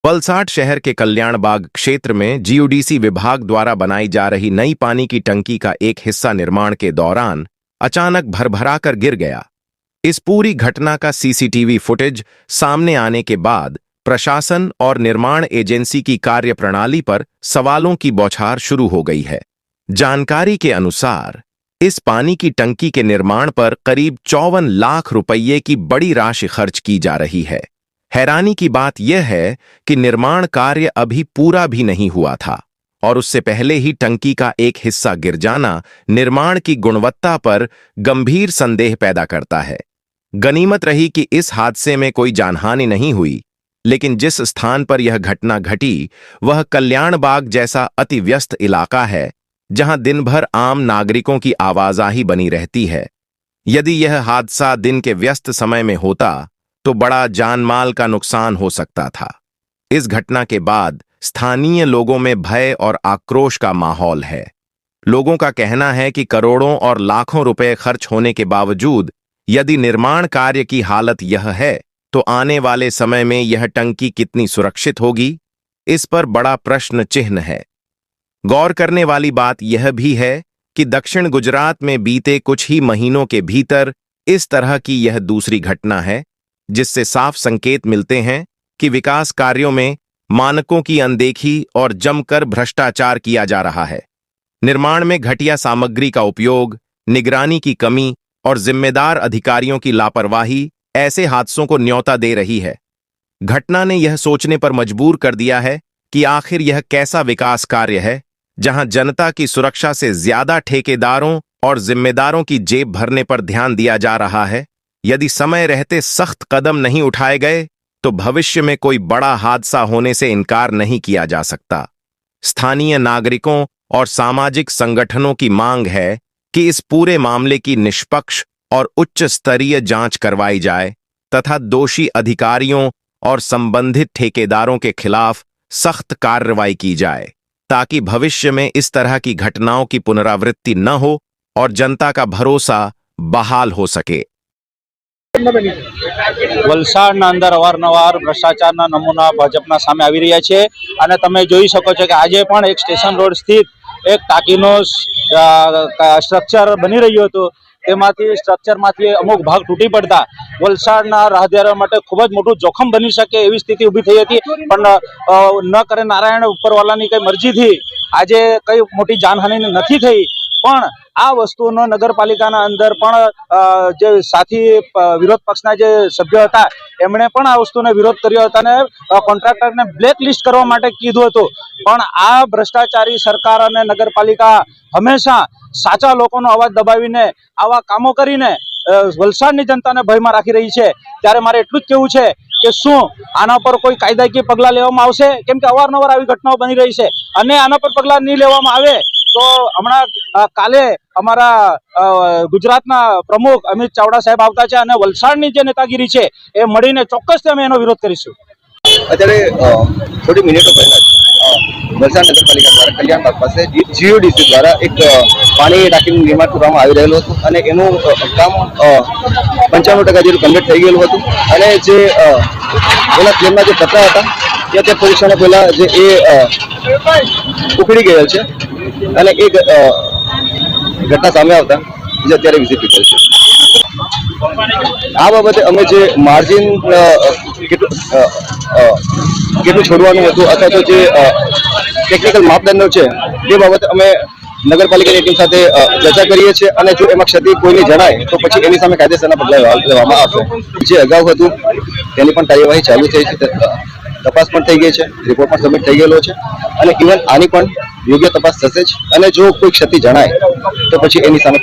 वलसाड शहर के कल्याणबाग क्षेत्र में जीयूडीसी विभाग द्वारा बनाई जा रही नई पानी की टंकी का एक हिस्सा निर्माण के दौरान अचानक भरभराकर गिर गया। इस पूरी घटना का सीसीटीवी फुटेज सामने आने के बाद प्रशासन और निर्माण एजेंसी की कार्यप्रणाली पर सवालों की बौछार शुरू हो गई है। जानकारी के अनुसार इस पानी की टंकी के निर्माण पर करीब 54 लाख रुपये की बड़ी राशि खर्च की जा रही है। हैरानी की बात यह है कि निर्माण कार्य अभी पूरा भी नहीं हुआ था और उससे पहले ही टंकी का एक हिस्सा गिर जाना निर्माण की गुणवत्ता पर गंभीर संदेह पैदा करता है। गनीमत रही कि इस हादसे में कोई जानहानि नहीं हुई, लेकिन जिस स्थान पर यह घटना घटी वह कल्याणबाग जैसा अति व्यस्त इलाका है, जहां दिन भर आम नागरिकों की आवाजाही बनी रहती है। यदि यह हादसा दिन के व्यस्त समय में होता तो बड़ा जानमाल का नुकसान हो सकता था। इस घटना के बाद स्थानीय लोगों में भय और आक्रोश का माहौल है। लोगों का कहना है कि करोड़ों और लाखों रुपए खर्च होने के बावजूद यदि निर्माण कार्य की हालत यह है तो आने वाले समय में यह टंकी कितनी सुरक्षित होगी, इस पर बड़ा प्रश्न चिन्ह है। गौर करने वाली बात यह भी है कि दक्षिण गुजरात में बीते कुछ ही महीनों के भीतर इस तरह की यह दूसरी घटना है, जिससे साफ संकेत मिलते हैं कि विकास कार्यों में मानकों की अनदेखी और जमकर भ्रष्टाचार किया जा रहा है। निर्माण में घटिया सामग्री का उपयोग, निगरानी की कमी और जिम्मेदार अधिकारियों की लापरवाही ऐसे हादसों को न्योता दे रही है। घटना ने यह सोचने पर मजबूर कर दिया है कि आखिर यह कैसा विकास कार्य है जहां जनता की सुरक्षा से ज्यादा ठेकेदारों और जिम्मेदारों की जेब भरने पर ध्यान दिया जा रहा है। यदि समय रहते सख्त कदम नहीं उठाए गए तो भविष्य में कोई बड़ा हादसा होने से इनकार नहीं किया जा सकता। स्थानीय नागरिकों और सामाजिक संगठनों की मांग है कि इस पूरे मामले की निष्पक्ष और उच्च स्तरीय जांच करवाई जाए तथा दोषी अधिकारियों और संबंधित ठेकेदारों के खिलाफ सख्त कार्रवाई की जाए, ताकि भविष्य में इस तरह की घटनाओं की पुनरावृत्ति न हो और जनता का भरोसा बहाल हो सके। વલસાડના અંદર અવારનવાર ભ્રષ્ટાચારના નમૂના ભાજપના સામે આવી રહ્યા છે અને તમે જોઈ શકો છો કે આજે પણ એક સ્ટેશન રોડ સ્થિત એક ટાંકીનો સ્ટ્રક્ચર બની રહ્યું હતું, તેમાંથી સ્ટ્રક્ચરમાંથી અમુક ભાગ તૂટી પડતા વલસાડના રાહદારીઓ માટે ખૂબ જ મોટું જોખમ બની શકે એવી સ્થિતિ ઊભી થઈ હતી। પણ ન કરે નારાયણ ઉપરવાલાની કઈ મરજીથી આજે કઈ મોટી જાનહાનિ નથી થઈ, પણ આ વસ્તુનો નગરપાલિકાના અંદર પણ જે સાથી વિરોધ પક્ષના જે સભ્યો હતા એમણે પણ આ વસ્તુને વિરોધ કર્યો હતો અને કોન્ટ્રાક્ટરને બ્લેકલિસ્ટ કરવા માટે કીધું હતું। પણ આ ભ્રષ્ટાચારી સરકાર અને નગરપાલિકા હંમેશા સાચા લોકોનો અવાજ દબાવીને આવા કામો કરીને વલસાડની જનતાને ભયમાં રાખી રહી છે। ત્યારે મારે એટલું જ કહેવું છે કે શું આના પર કોઈ કાયદાકીય પગલાં લેવામાં આવશે? કેમ કે અવારનવાર આવી ઘટનાઓ બની રહી છે અને આના પર પગલાં નહીં લેવામાં આવે તો હમણાં કાલે અમારા ગુજરાતના પ્રમુખ અમિત ચાવડા સાહેબ આવતા છે અને વલસાડની જે નેતાગીરી છે એ મળીને ચોક્કસથી અમે એનો વિરોધ કરીશું। અત્યારે થોડી મિનિટો પહેલા વલસાડ નગરપાલિકા દ્વારા કલ્યાણબાગ પાસે જીઓડીસી દ્વારા એક પાણી ટાંકીનું નિર્માણ કરવામાં આવી રહેલું હતું અને એનું કામ 95% જેટલું કમ્પ્લીટ થઈ ગયેલું હતું અને જે પેલા ફ્લેમના જે પતરા હતા ત્યાં તે પોઝિશને પહેલા જે એ ઉખડી ગયેલ છે અને એ ઘટના સામે આવતા જે અત્યારે વિઝિટ કરેલ છે। આ બાબતે અમે જે માર્જિન કેટલું છોડવાનું હતું અથવા તો જે ટેકનિકલ માપદંડો છે તે બાબતે અમે નગરપાલિકાની ટીમ સાથે ચર્ચા કરીએ છીએ અને જો એમાં ક્ષતિ કોઈને જણાય તો પછી એની સામે કાયદેસરના પગલાં લેવામાં આવશે। જે અગાઉ હતું તેની પણ કાર્યવાહી ચાલુ થઈ છે, તપાસ પણ થઈ ગઈ છે, રિપોર્ટ પણ સબમિટ થઈ ગયેલો છે અને ઇવન આની પણ યોગ્ય તપાસ થશે જ અને જો કોઈ ક્ષતિ જણાય તો પછી એની સામે